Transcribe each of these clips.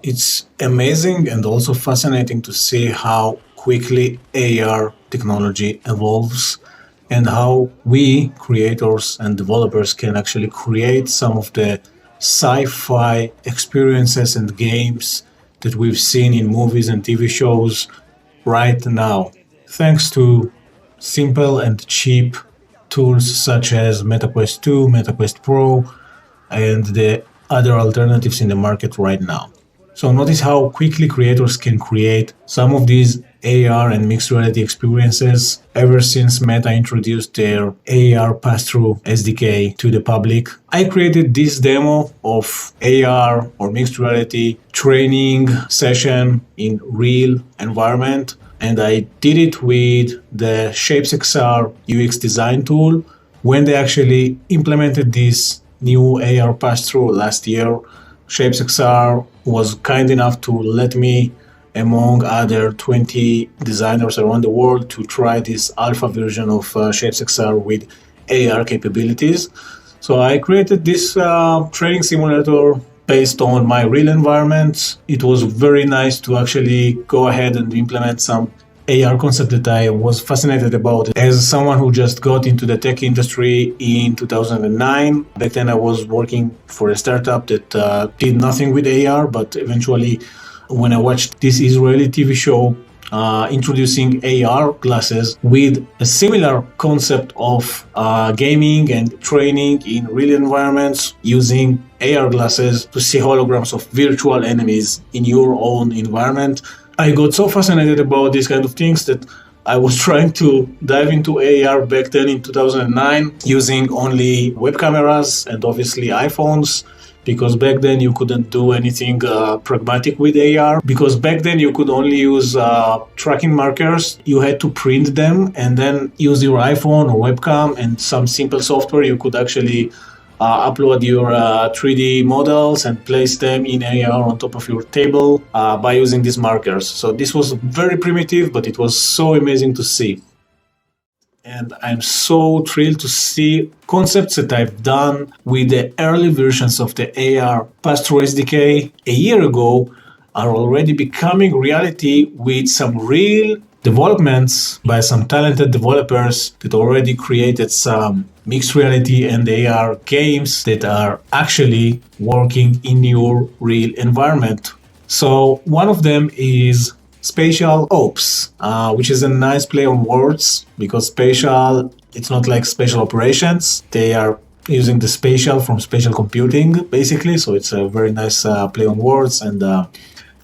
It's amazing and also fascinating to see how quickly AR technology evolves and how we, creators and developers, can actually create some of the sci-fi experiences and games that we've seen in movies and TV shows right now, thanks to simple and cheap tools such as MetaQuest 2, MetaQuest Pro, and the other alternatives in the market right now. So notice how quickly creators can create some of these AR and mixed reality experiences ever since Meta introduced their AR PassTrhough SDK to the public. I created this demo of AR or mixed reality training session in real environment, and I did it with the ShapesXR UX design tool when they actually implemented this new AR PassTrhough last year. ShapesXR was kind enough to let me, among other 20 designers around the world, to try this alpha version of ShapesXR with AR capabilities. So I created this training simulator based on my real environment. It was very nice to actually go ahead and implement some AR concept that I was fascinated about as someone who just got into the tech industry in 2009. Back then I was working for a startup that did nothing with AR, but eventually when I watched this Israeli TV show introducing AR glasses with a similar concept of gaming and training in real environments using AR glasses to see holograms of virtual enemies in your own environment, I got so fascinated about these kind of things that I was trying to dive into AR back then in 2009 using only web cameras and obviously iPhones, because back then you couldn't do anything pragmatic with AR, because back then you could only use tracking markers. You had to print them and then use your iPhone or webcam and some simple software. You could actually upload your 3D models and place them in AR on top of your table by using these markers. So this was very primitive, but it was so amazing to see. And I'm so thrilled to see concepts that I've done with the early versions of the AR PassTrhough SDK a year ago are already becoming reality with some real developments by some talented developers that already created some mixed reality and AR games that are actually working in your real environment. So one of them is Spatial Ops, which is a nice play on words, because spatial, it's not like special operations. They are using the spatial from spatial computing, basically. So it's a very nice play on words, and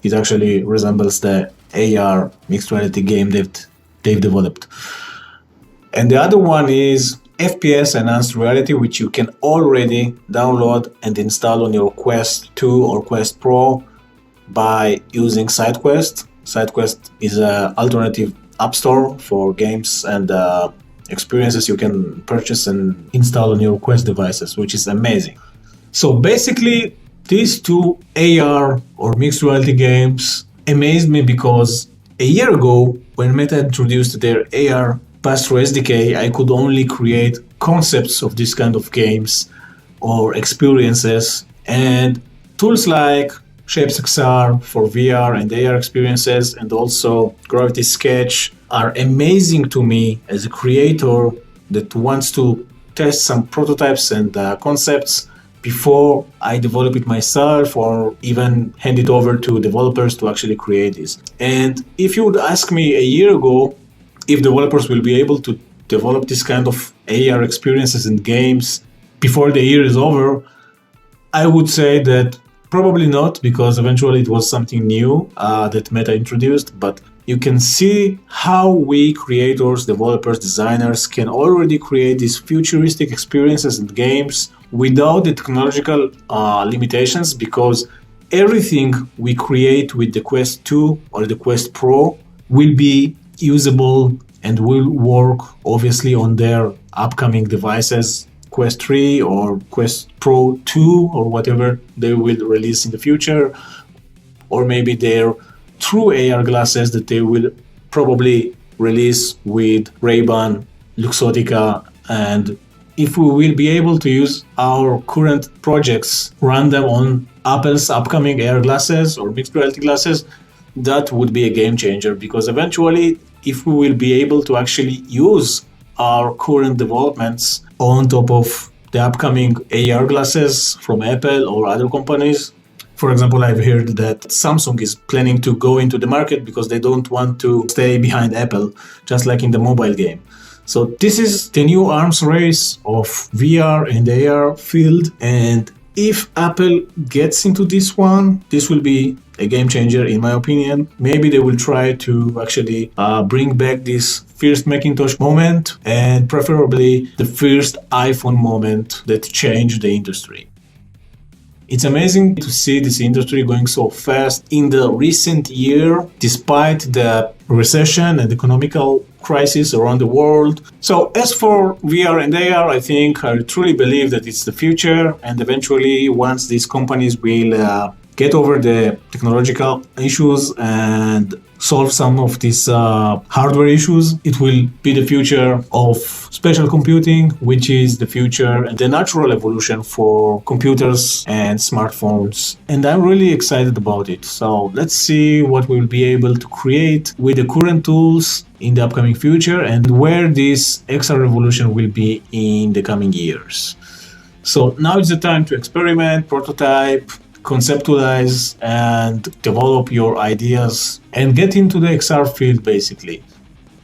it actually resembles the AR mixed reality game that they've developed. And the other one is FPS Enhanced Reality, which you can already download and install on your Quest 2 or Quest Pro by using SideQuest. SideQuest is an alternative app store for games and experiences you can purchase and install on your Quest devices, which is amazing. So basically, these two AR or mixed reality games amazed me because a year ago, when Meta introduced their AR PassTrhough SDK, I could only create concepts of this kind of games or experiences, and tools like ShapesXR for VR and AR experiences, and also Gravity Sketch are amazing to me as a creator that wants to test some prototypes and concepts before I develop it myself or even hand it over to developers to actually create this. And if you would ask me a year ago if developers will be able to develop this kind of AR experiences and games before the year is over, I would say that probably not, because eventually it was something new that Meta introduced. But you can see how we creators, developers, designers can already create these futuristic experiences and games without the technological limitations, because everything we create with the Quest 2 or the Quest Pro will be usable and will work obviously on their upcoming devices, Quest 3 or Quest Pro 2 or whatever they will release in the future, or maybe their true AR glasses that they will probably release with Ray-Ban, Luxottica and if we will be able to use our current projects, run them on Apple's upcoming AR glasses or mixed reality glasses, that would be a game changer, because eventually, if we will be able to actually use our current developments on top of the upcoming AR glasses from Apple or other companies. For example, I've heard that Samsung is planning to go into the market because they don't want to stay behind Apple, just like in the mobile game. So this is the new arms race of VR and AR field, and if Apple gets into this one, this will be a game changer in my opinion. Maybe they will try to actually bring back this first Macintosh moment, and preferably the first iPhone moment that changed the industry. It's amazing to see this industry going so fast in the recent year, despite the recession and economical crisis around the world. So as for VR and AR, I truly believe that it's the future, and eventually once these companies will get over the technological issues and solve some of these hardware issues, it will be the future of spatial computing, which is the future and the natural evolution for computers and smartphones. And I'm really excited about it. So let's see what we'll be able to create with the current tools in the upcoming future, and where this XR revolution will be in the coming years. So now is the time to experiment, prototype, conceptualize, and develop your ideas and get into the XR field basically.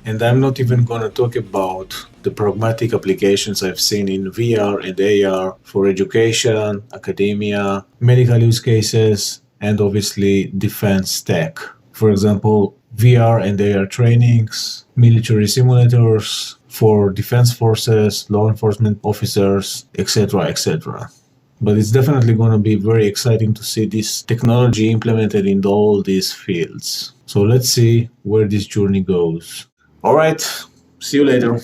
And I'm not even going to talk about the pragmatic applications I've seen in VR and AR for education, academia, medical use cases, and obviously defense tech. For example, VR and AR trainings, military simulators for defense forces, law enforcement officers, etc., etc. But it's definitely going to be very exciting to see this technology implemented in all these fields. So let's see where this journey goes. All right, see you later.